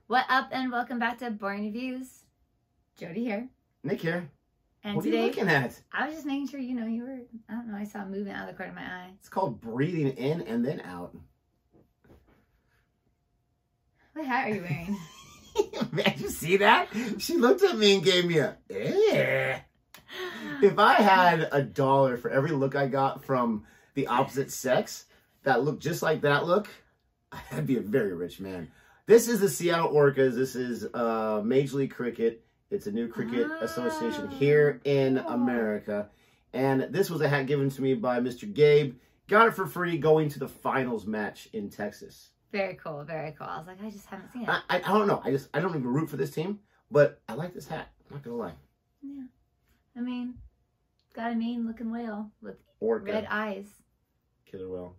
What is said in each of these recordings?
What up, and welcome back to Boring Reviews. Jodi here. Nick here. And what today, are you looking at? I was just making sure you were, I don't know, I saw it moving out of the corner of my eye. It's called breathing in and then out. What hat are you wearing? Man, you see that? She looked at me and gave me a, eh. If I had $1 for every look I got from the opposite sex that looked just like that look, I'd be a very rich man. This is the Seattle Orcas. This is Major League Cricket. It's a new cricket association here in America. And this was a hat given to me by Mr. Gabe. Got it for free going to the finals match in Texas. Very cool, very cool. I was like, I just haven't seen it. I don't know. I don't even root for this team, but I like this hat. I'm not going to lie. Yeah. I mean, got a mean looking whale with Orca. red eyes. Killer whale.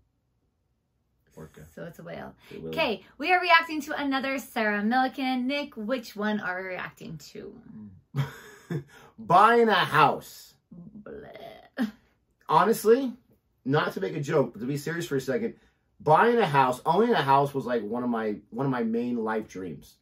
Orca. So it's a whale. Okay, we are reacting to another Sarah Millican. Nick, which one are we reacting to? Buying a house. Bleh. Honestly, not to make a joke, but to be serious for a second, buying a house, owning a house was like one of my main life dreams.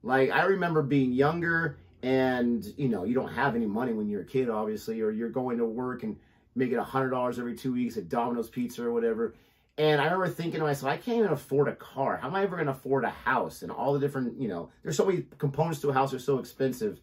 Like, I remember being younger and, you know, you don't have any money when you're a kid, obviously, or you're going to work and making $100 every 2 weeks at Domino's Pizza or whatever. And I remember thinking to myself, I can't even afford a car. How am I ever going to afford a house? And all the different, you know, there's so many components to a house that are so expensive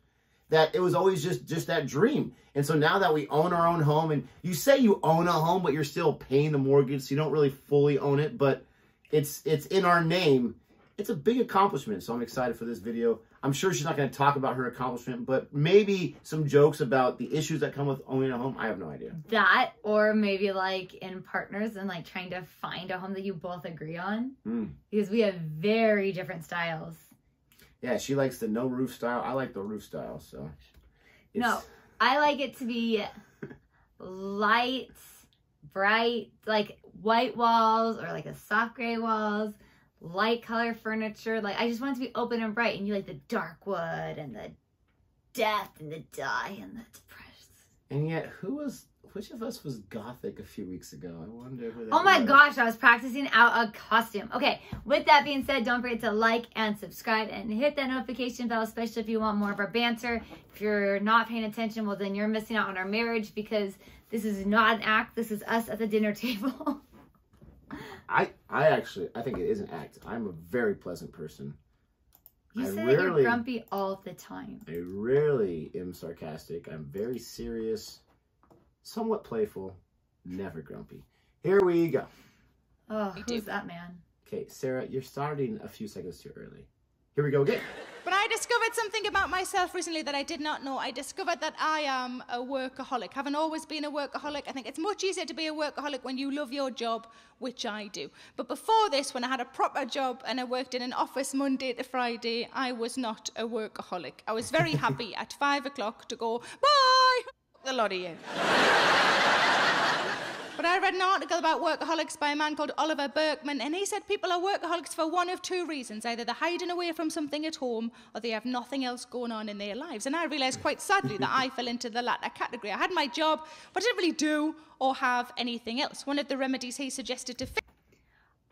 that it was always just that dream. And so now that we own our own home, and you say you own a home, but you're still paying the mortgage, so you don't really fully own it, but it's in our name. It's a big accomplishment, so I'm excited for this video. I'm sure she's not going to talk about her accomplishment, but maybe some jokes about the issues that come with owning a home. I have no idea. That, or maybe like in partners and like trying to find a home that you both agree on. Because we have very different styles. Yeah, she likes the no roof style. I like the roof style, so. No, I like it to be light, bright, like white walls or like a soft gray walls. Light color furniture. Like, I just want it to be open and bright, and you like the dark wood and the death and the dye and the depressed. And yet, which of us was gothic a few weeks ago? I wonder who that Oh my was. gosh, I was practicing out a costume. Okay, with that being said, don't forget to like and subscribe and hit that notification bell, especially if you want more of our banter. If you're not paying attention, well, then you're missing out on our marriage, because this is not an act. This is us at the dinner table. I think it is an act. I'm a very pleasant person. You say that you're grumpy all the time. I rarely am sarcastic. I'm very serious, somewhat playful, never grumpy. Here we go. Oh, who's that man? Okay, Sarah, you're starting a few seconds too early. Here we go again. But I discovered something about myself recently that I did not know. I discovered that I am a workaholic. Haven't always been a workaholic. I think it's much easier to be a workaholic when you love your job, which I do. But before this, when I had a proper job and I worked in an office Monday to Friday, I was not a workaholic. I was very happy at 5 o'clock to go, bye, the lot of you. But I read an article about workaholics by a man called Oliver Berkman, and he said people are workaholics for one of two reasons. Either they're hiding away from something at home, or they have nothing else going on in their lives. And I realised quite sadly that I fell into the latter category. I had my job, but I didn't really do or have anything else. One of the remedies he suggested to fix...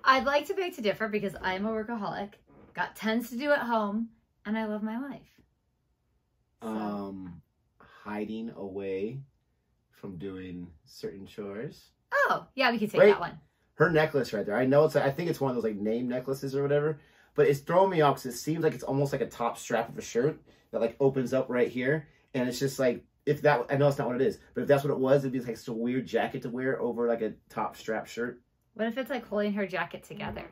I'd like to beg to differ, because I'm a workaholic, got tons to do at home, and I love my life. So. Hiding away from doing certain chores. Oh, yeah, we could take that one. Her necklace right there. I know I think it's one of those like name necklaces or whatever, but it's throwing me off because it seems like it's almost like a top strap of a shirt that like opens up right here. And it's just like, I know it's not what it is, but if that's what it was, it'd be like such a weird jacket to wear over like a top strap shirt. What if it's like holding her jacket together?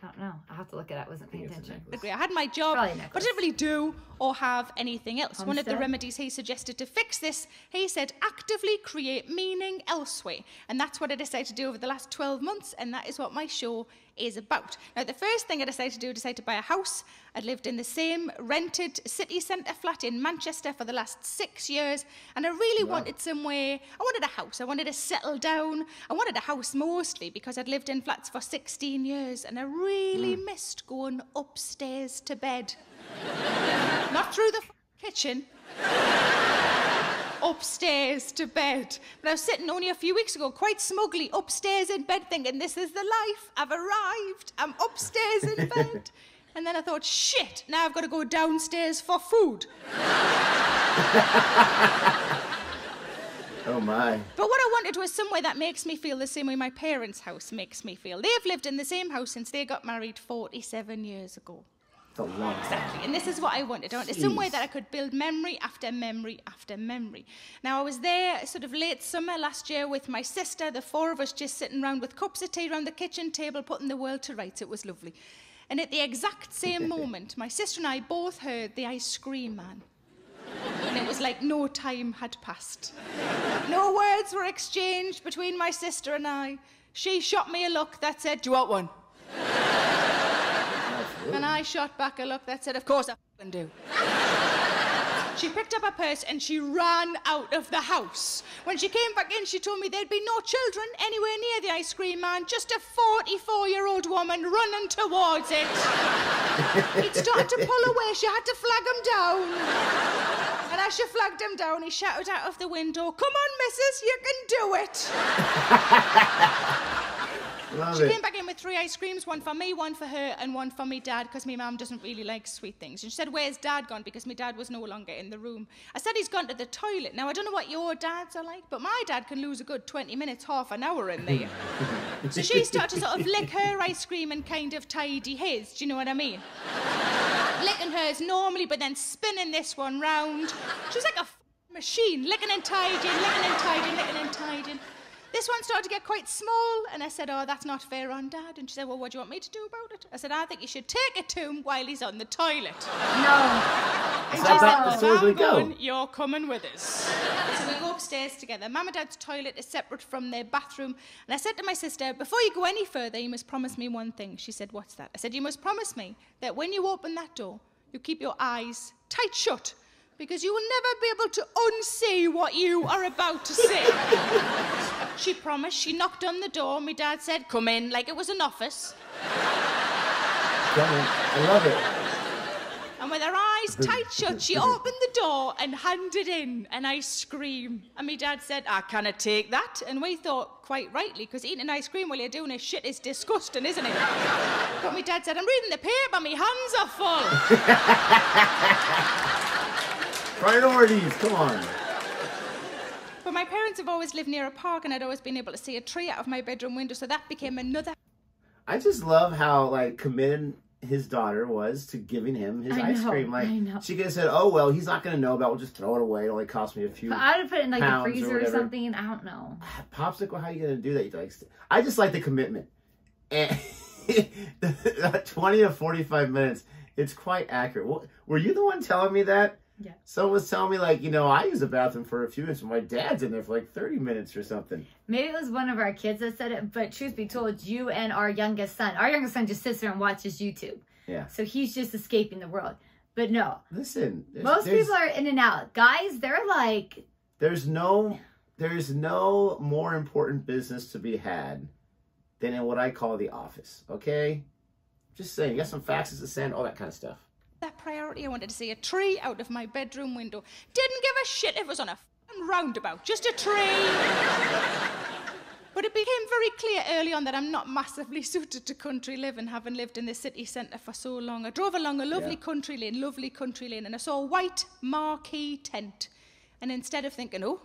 I don't know. I'll have to look it up. I wasn't paying attention. I had my job, but I didn't really do or have anything else. Homestead? One of the remedies he suggested to fix this, he said, actively create meaning elsewhere. And that's what I decided to do over the last 12 months, and that is what my show is about. Now, the first thing I decided to do, I decided to buy a house. I'd lived in the same rented city centre flat in Manchester for the last 6 years, and I really wanted somewhere. I wanted a house. I wanted to settle down. I wanted a house mostly because I'd lived in flats for 16 years, and I really missed going upstairs to bed. Not through the kitchen. Upstairs to bed. But I was sitting only a few weeks ago, quite smugly, upstairs in bed, thinking, this is the life. I've arrived. I'm upstairs in bed. And then I thought, shit, now I've got to go downstairs for food. Oh, my. But what I wanted was somewhere that makes me feel the same way my parents' house makes me feel. They've lived in the same house since they got married 47 years ago. It's a long time. Exactly, and this is what I wanted. I wanted somewhere that I could build memory after memory after memory. Now, I was there sort of late summer last year with my sister, the four of us just sitting around with cups of tea around the kitchen table, putting the world to rights. It was lovely. And at the exact same moment, my sister and I both heard the ice cream man. And it was like no time had passed. No words were exchanged between my sister and I. She shot me a look that said, "Do you want one?" And I shot back a look that said, "Of course I f***ing do." She picked up her purse and she ran out of the house. When she came back in, she told me there'd be no children anywhere near the ice cream man, just a 44-year-old woman running towards it. He'd started to pull away. She had to flag him down. And as she flagged him down, he shouted out of the window, "Come on, missus, you can do it." She came back in with 3 ice creams, one for me, one for her, and one for me dad, because my mum doesn't really like sweet things. And she said, "Where's Dad gone?" Because my dad was no longer in the room. I said, "He's gone to the toilet." Now, I don't know what your dads are like, but my dad can lose a good 20 minutes, half an hour in there. So she started to sort of lick her ice cream and kind of tidy his, do you know what I mean? Licking hers normally, but then spinning this one round. She was like a machine, licking and tidying, licking and tidying, licking and tidying. This one started to get quite small, and I said, "Oh, that's not fair on Dad." And she said, "Well, what do you want me to do about it?" I said, "I think you should take it to him while he's on the toilet." No. And Is she that said, the "If story I'm we go?" going, you're coming with us. So we go upstairs together. Mum and Dad's toilet is separate from their bathroom. And I said to my sister, "Before you go any further, you must promise me one thing." She said, "What's that?" I said, "You must promise me that when you open that door, you keep your eyes tight shut, because you will never be able to unsee what you are about to say." She promised. She knocked on the door. My dad said, "Come in," like it was an office. I love it. And with her eyes tight shut, she opened the door and handed in an ice cream. And my dad said, "I cannot take that." And we thought, quite rightly, because eating ice cream while you're doing this shit is disgusting, isn't it? But my dad said, "I'm reading the paper, my hands are full." Priorities, come on. But my parents have always lived near a park, and I'd always been able to see a tree out of my bedroom window, so that became another... I just love how, like, committed his daughter was to giving him his ice cream. Like, I know. she could have said, "Oh, well, he's not going to know about it. We'll just throw it away. It only cost me a few But I would have put it in like the pounds freezer or whatever." something. I don't know. Popsicle, how are you going to do that? Like, I just like the commitment. And 20 to 45 minutes, it's quite accurate. Were you the one telling me that? Yeah. Someone was telling me, like, I use the bathroom for a few minutes, and my dad's in there for like 30 minutes or something. Maybe it was one of our kids that said it, but truth be told, you and our youngest son just sits there and watches YouTube. Yeah. So he's just escaping the world. But no. Listen. Most people are in and out. Guys, they're like... There's no more important business to be had than in what I call the office, okay? Just saying, you got some faxes to send, all that kind of stuff. That priority. I wanted to see a tree out of my bedroom window. Didn't give a shit if it was on a f***ing roundabout. Just a tree. But it became very clear early on that I'm not massively suited to country living, having lived in the city centre for so long. I drove along a lovely country lane, and I saw a white marquee tent. And instead of thinking, "Oh,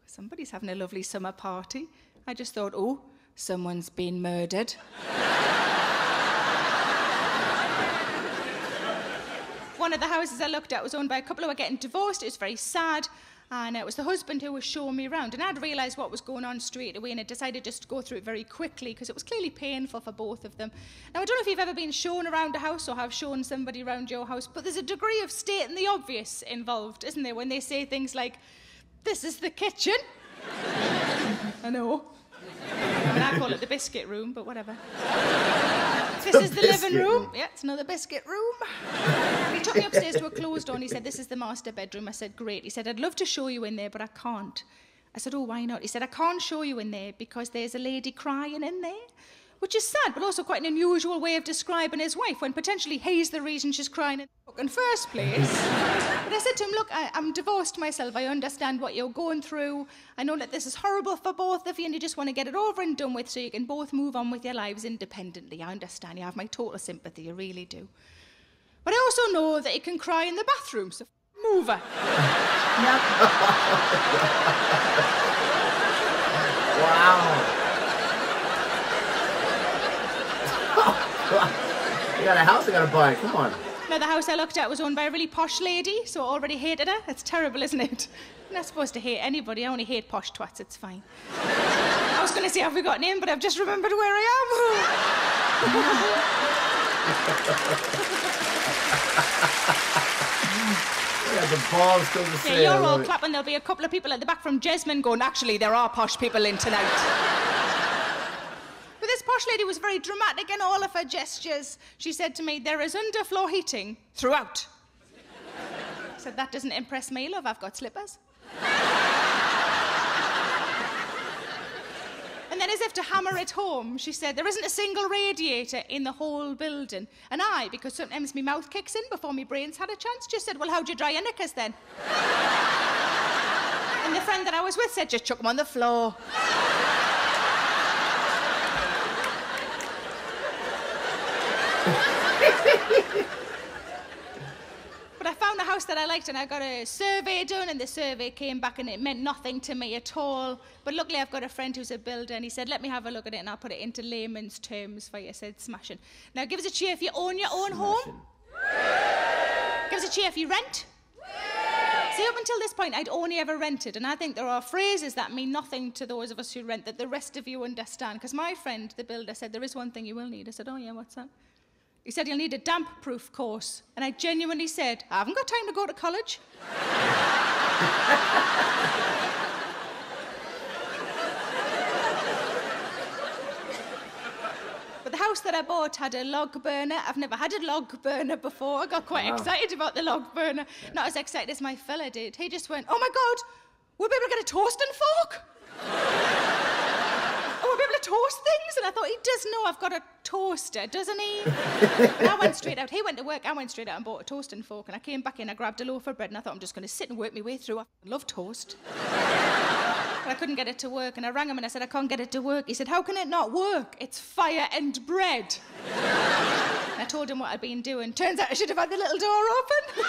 somebody's having a lovely summer party," I just thought, "Oh, someone's been murdered." One of the houses I looked at was owned by a couple who were getting divorced. It was very sad. And it was the husband who was showing me around. And I'd realised what was going on straight away, and I decided just to go through it very quickly because it was clearly painful for both of them. Now, I don't know if you've ever been shown around a house or have shown somebody around your house, but there's a degree of stating the obvious involved, isn't there, when they say things like, "This is the kitchen." I know. I mean, I call it the biscuit room, but whatever. "This is the living room." Yeah, it's another biscuit room. He took me upstairs to a closed door and he said, "This is the master bedroom." I said, "Great." He said, "I'd love to show you in there, but I can't." I said, "Oh, why not?" He said, "I can't show you in there because there's a lady crying in there." Which is sad, but also quite an unusual way of describing his wife when potentially he's the reason she's crying in the fucking first place. But I said to him, "Look, I'm divorced myself. I understand what you're going through. I know that this is horrible for both of you and you just want to get it over and done with so you can both move on with your lives independently. I understand. You have my total sympathy. You really do." also know that you can cry in the bathroom, so move her. Yep. Wow. You got a house I gotta buy. Come on. Now, the house I looked at was owned by a really posh lady, so I already hated her. That's terrible, isn't it? I'm not supposed to hate anybody. I only hate posh twats. It's fine. I was going to say, have we got a name? But I've just remembered where I Yeah, the balls still the same. Yeah, you're all clapping. There'll be a couple of people at the back from Jesmond going, actually, there are posh people in tonight. But this posh lady was very dramatic in all of her gestures. She said to me, there is underfloor heating throughout. I said, that doesn't impress me, love. I've got slippers. And then, as if to hammer it home, she said, there isn't a single radiator in the whole building. And I, because sometimes my mouth kicks in before my brain's had a chance, just said, well, how'd you dry your knickers then? And the friend that I was with said, just chuck them on the floor. But I found a house that I liked and I got a survey done and the survey came back and it meant nothing to me at all. But luckily I've got a friend who's a builder and he said, let me have a look at it and I'll put it into layman's terms for you. I said, smashing. Now give us a cheer if you own your own home. Give us a cheer if you rent. See, up until this point, I'd only ever rented, and I think there are phrases that mean nothing to those of us who rent that the rest of you understand. Because my friend, the builder, said, there is one thing you will need. I said, oh yeah, what's that? He said, you'll need a damp-proof course. And I genuinely said, I haven't got time to go to college. But the house that I bought had a log burner. I've never had a log burner before. I got quite excited about the log burner. Not as excited as my fella did. He just went, oh my God, we'll be able to get a toasting fork. Oh, we'll be able to toast things. And I thought, he does know I've got a toaster, doesn't he? And I went straight out. He went to work. I went straight out and bought a toasting fork. And I came back in, I grabbed a loaf of bread, and I thought, I'm just going to sit and work my way through. I love toast. But I couldn't get it to work, and I rang him and I said, I can't get it to work. He said, how can it not work? It's fire and bread. And I told him what I'd been doing. Turns out I should have had the little door open.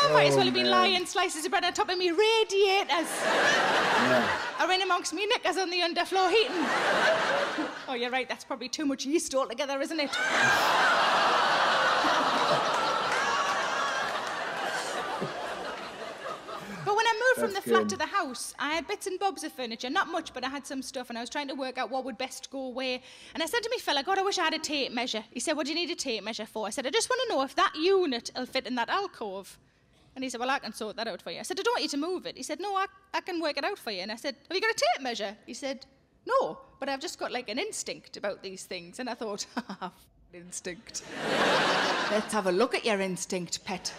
I might as well have been lying slices of bread on top of me radiators. Yeah. Are in amongst me knickers on the underfloor heating. Oh, you're right, that's probably too much yeast altogether, isn't it? But when I moved from the flat to the house, I had bits and bobs of furniture, not much, but I had some stuff, and I was trying to work out what would best go where. And I said to me fella, God, I wish I had a tape measure. He said, what do you need a tape measure for? I said, I just want to know if that unit will fit in that alcove. And he said, well, I can sort that out for you. I said, I don't want you to move it. He said, no, I can work it out for you. And I said, have you got a tape measure? He said, no, but I've just got like an instinct about these things. And I thought, instinct. Let's have a look at your instinct, pet.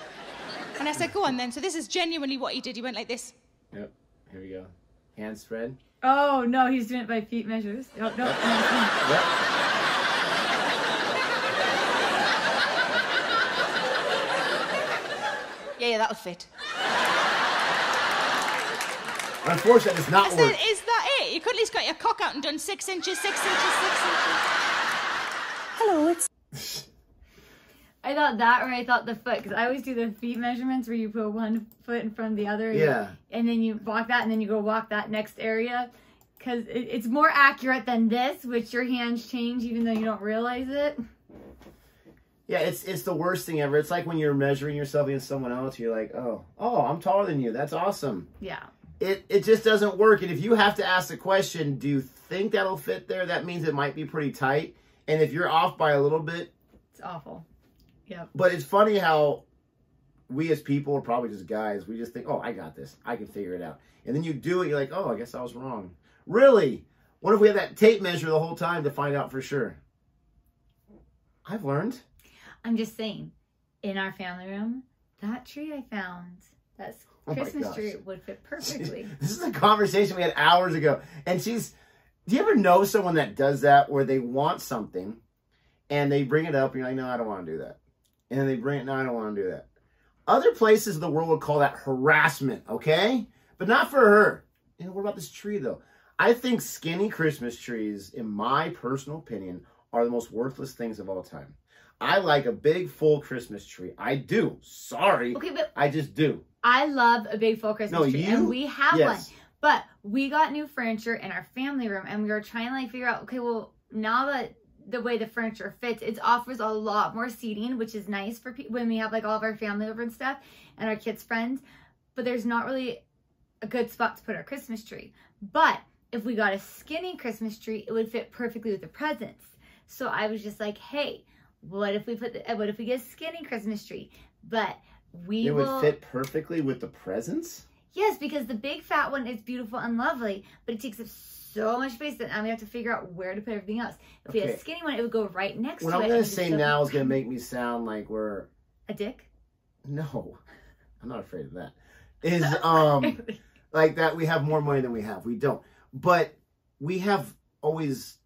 And I said, go on then. So this is genuinely what he did. He went like this. Yep. Here we go. Hands spread. Oh, no, he's doing it by feet measures. Oh, no. Yep. Yeah, that'll fit. Unfortunately, it's not working. Is that it? You could at least got your cock out and done 6 inches, 6 inches, 6 inches. Hello, it's... I thought that, or I thought the foot, because I always do the feet measurements where you put one foot in front of the other. Yeah. And then you walk that, and then you go walk that next area. Because it's more accurate than this, which your hands change even though you don't realize it. Yeah, it's the worst thing ever. It's like when you're measuring yourself against someone else, you're like, oh, I'm taller than you. That's awesome. Yeah. It just doesn't work. And if you have to ask the question, do you think that'll fit there? That means it might be pretty tight. And if you're off by a little bit, it's awful. Yep. But it's funny how we as people, are probably just guys, we just think, oh, I got this. I can figure it out. And then you do it, you're like, oh, I guess I was wrong. Really? What if we had that tape measure the whole time to find out for sure? I've learned. I'm just saying, in our family room, that tree I found, that Christmas tree would fit perfectly. This is a conversation we had hours ago. And do you ever know someone that does that where they want something and they bring it up and you're like, no, I don't want to do that. And then they bring it, no, I don't want to do that. Other places in the world would call that harassment, okay? But not for her. You know, what about this tree though? I think skinny Christmas trees, in my personal opinion, are the most worthless things of all time. I like a big, full Christmas tree. I do. Sorry. Okay, but I just do. I love a big, full Christmas tree. And we have one. But we got new furniture in our family room, and we were trying to like figure out, okay, well, now that the way the furniture fits, it offers a lot more seating, which is nice for when we have like all of our family over and stuff and our kids' friends. But there's not really a good spot to put our Christmas tree. But if we got a skinny Christmas tree, it would fit perfectly with the presents. So I was just like, hey, what if we get a skinny Christmas tree? But it would fit perfectly with the presents? Yes, because the big fat one is beautiful and lovely, but it takes up so much space that now we have to figure out where to put everything else. If we had a skinny one, it would go right next to it. What I'm going to say now is going to make me sound like we're... a dick? No, I'm not afraid of that. Is, like that we have more money than we have. We don't. But we have always...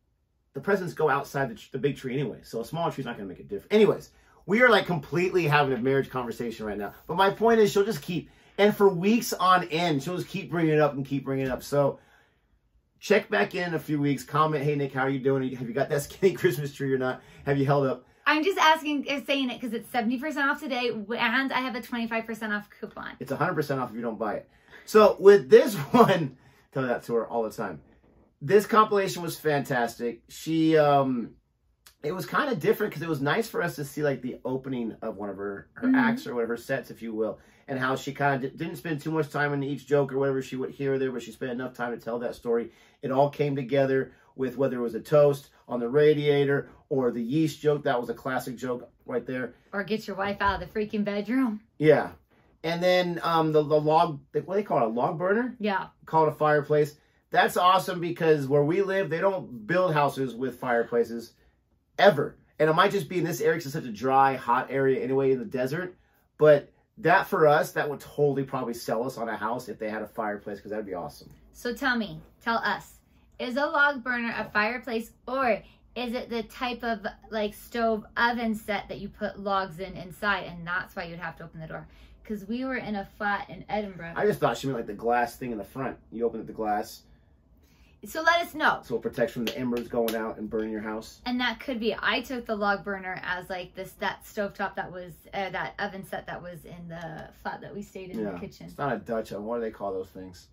The presents go outside the big tree anyway, so a smaller tree is not going to make a difference. Anyways, we are like completely having a marriage conversation right now. But my point is she'll just keep... And for weeks on end, she'll just keep bringing it up and keep bringing it up. So check back in a few weeks. Comment, hey, Nick, how are you doing? Have you got that skinny Christmas tree or not? Have you held up? I'm just saying it because it's 70% off today, and I have a 25% off coupon. It's 100% off if you don't buy it. So with this one, tell that to her all the time. This compilation was fantastic. It was kind of different because it was nice for us to see like the opening of one of her acts or whatever, sets, if you will, and how she kind of didn't spend too much time in each joke or whatever she would here or there, but she spent enough time to tell that story. It all came together with whether it was a toast on the radiator or the yeast joke. That was a classic joke right there. Or get your wife out of the freaking bedroom. Yeah. And then the log, what do they call it, a log burner? Yeah. Call it a fireplace. That's awesome because where we live, they don't build houses with fireplaces ever. And it might just be in this area because it's such a dry, hot area anyway in the desert. But that for us, that would totally probably sell us on a house if they had a fireplace because that'd be awesome. So tell us, is a log burner a fireplace or is it the type of like stove oven set that you put logs inside and that's why you'd have to open the door? Because we were in a flat in Edinburgh. I just thought she meant like the glass thing in the front. You open the glass. So let us know. So it protects from the embers going out and burning your house. And that could be. I took the log burner as like that stovetop that was that oven set that was in the flat that we stayed in the kitchen. It's not a Dutch oven. What do they call those things?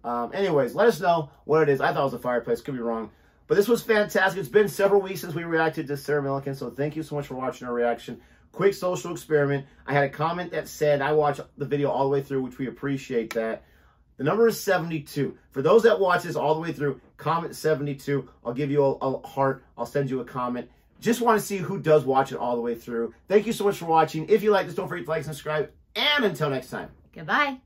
Anyways, let us know what it is. I thought it was a fireplace. Could be wrong. But this was fantastic. It's been several weeks since we reacted to Sarah Millican. So thank you so much for watching our reaction. Quick social experiment. I had a comment that said I watched the video all the way through, which we appreciate that. The number is 72. For those that watch this all the way through, comment 72. I'll give you a heart. I'll send you a comment. Just want to see who does watch it all the way through. Thank you so much for watching. If you like this, don't forget to like and subscribe. And until next time. Goodbye.